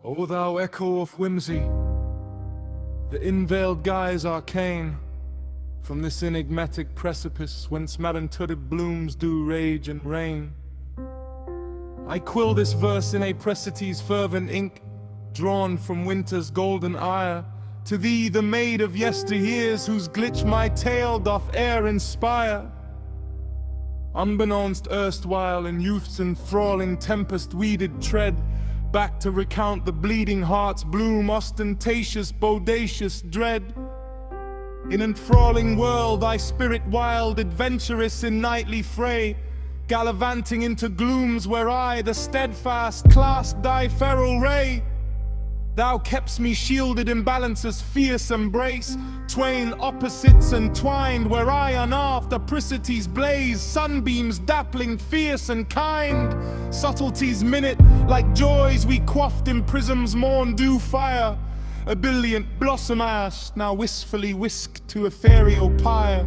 O thou echo of whimsy, the inveiled guise arcane, from this enigmatic precipice whence malintuted blooms do rage and reign. I quill this verse in apricity's fervent ink, drawn from winter's golden ire, to thee, the maid of yesteryears, whose glitch my tale doth e'er inspire. Unbeknownst erstwhile in youth's enthralling tempest-weeded tread, back to recount the bleeding heart's bloom, ostentatious, bodacious dread. In enthralling world, thy spirit wild, adventurous in nightly fray, gallivanting into glooms where I, the steadfast, clasped thy feral ray. Thou kept'st me shielded in balance's fierce embrace, twain opposites entwined, where I unearthed apricity's blaze, sunbeams dappling fierce and kind. Subtleties minute, like joys we quaffed in prism's morn-dew fire, ebullient blossom ash, now wistfully whisked to ethereal pyre.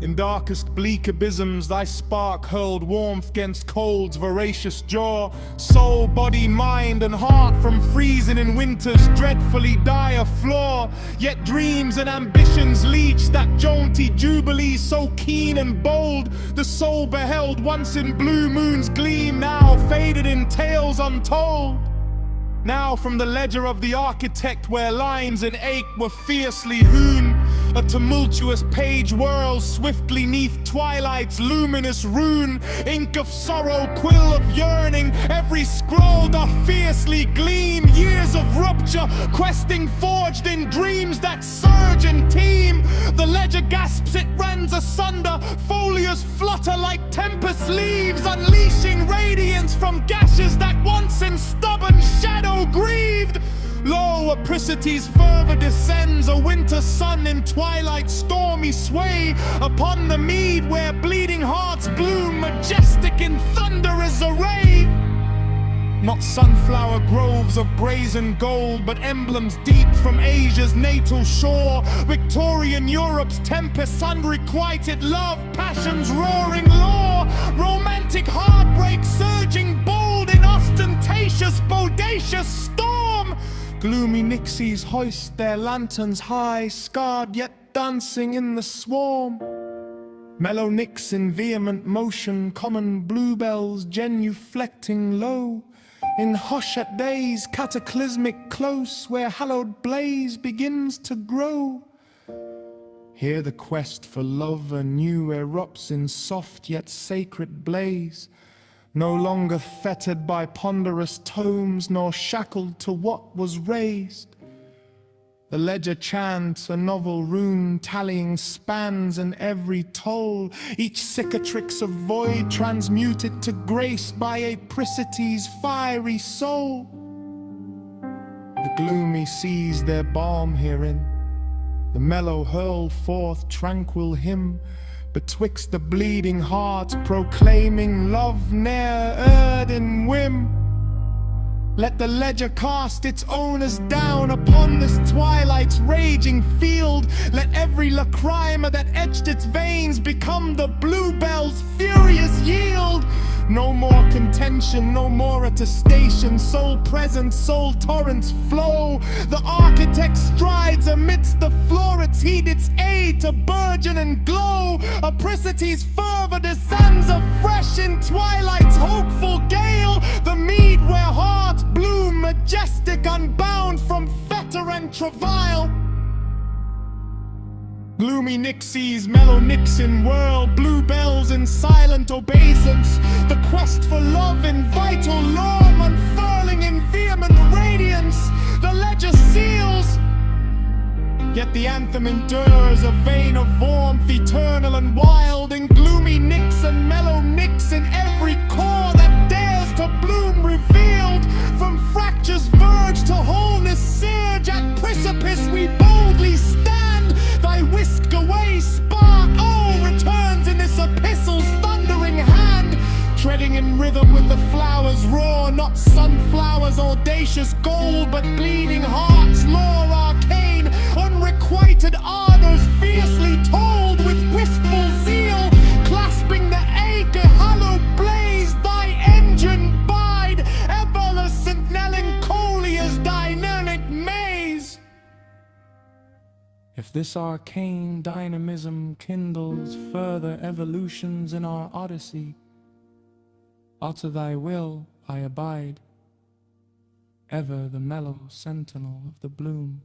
In darkest bleak abysms thy spark hurled warmth 'gainst cold's voracious jaw. Soul, body, mind, and heart from freezing in winter's dreadfully dire flaw. Yet dreams and ambitions leech that jaunty jubilee so keen and bold. The soul beheld once in blue moon's gleam, now faded in tales untold. Now from the ledger of the architect, where lines in ache were fiercely hewn, a tumultuous page whirls swiftly neath twilight's luminous rune. Ink of sorrow, quill of yearning, every scroll doth fiercely gleam. Years of rupture, questing forged in dreams that surge and teem. The ledger gasps, it rends asunder, folios flutter like tempest leaves, unleashing radiance from gashes that once in stubborn shadow grieved. Lo, apricity's fervor descends, a winter sun in twilight's stormy sway, upon the mead where bleeding hearts bloom, majestic in thunderous array. Not sunflower groves of brazen gold, but emblems deep from Asia's natal shore. Victorian Europe's tempest, unrequited love, passion's roaring law. Romantic heartbreak surging bold in ostentatious, bodacious storm. Gloomy nixies hoist their lanterns high, scarred yet dancing in the swarm. Mellow nicks in vehement motion, common bluebells genuflecting low. In hush at days cataclysmic close, where hallowed blaze begins to grow. Here the quest for love anew erupts in soft yet sacred blaze, no longer fettered by ponderous tomes, nor shackled to what was raised. The ledger chants a novel rune, tallying spans in every toll, each cicatrix of void transmuted to grace by apricity's fiery soul. The gloomy seize their balm herein, the mellow hurl forth tranquil hymn, betwixt the bleeding hearts proclaiming love ne'er erred in whim. Let the ledger cast its owners down upon this twilight's raging field. Let every lacrima that etched its veins become the bluebell's furious yield. No more contention, no more attestation, soul present, soul torrents flow. The architect strides amidst the florets, heed its aid to burgeon and glow. Apricity's fervor descends afresh in twilight's hopeful gale. The mead where hearts bloom, majestic, unbound from fetter and travail. Gloomy nixies, mellow Nixon whirl, bluebells in silent obeisance. The quest for love in vital law, unfurling in vehement radiance. The ledger seals, yet the anthem endures, a vein of warmth eternal and wild. In gloomy Nix and mellow Nix, in every core that dares to bloom revealed. From fractures verge to wholeness surge, at precipice we boldly stand. Thy whisked away spark, oh, returns in this epistle's thundering hand. Treading in rhythm with the flowers roar, not sunflowers audacious gold, but bleeding hearts lore arcane. Unrequited ardors fiercely told with wistful zeal, clasping the ache, a hollow blaze, thy engine bide, ever the sentinelling cold If this arcane dynamism kindles further evolutions in our odyssey, to thy will I abide, ever the mellow sentinel of the bloom.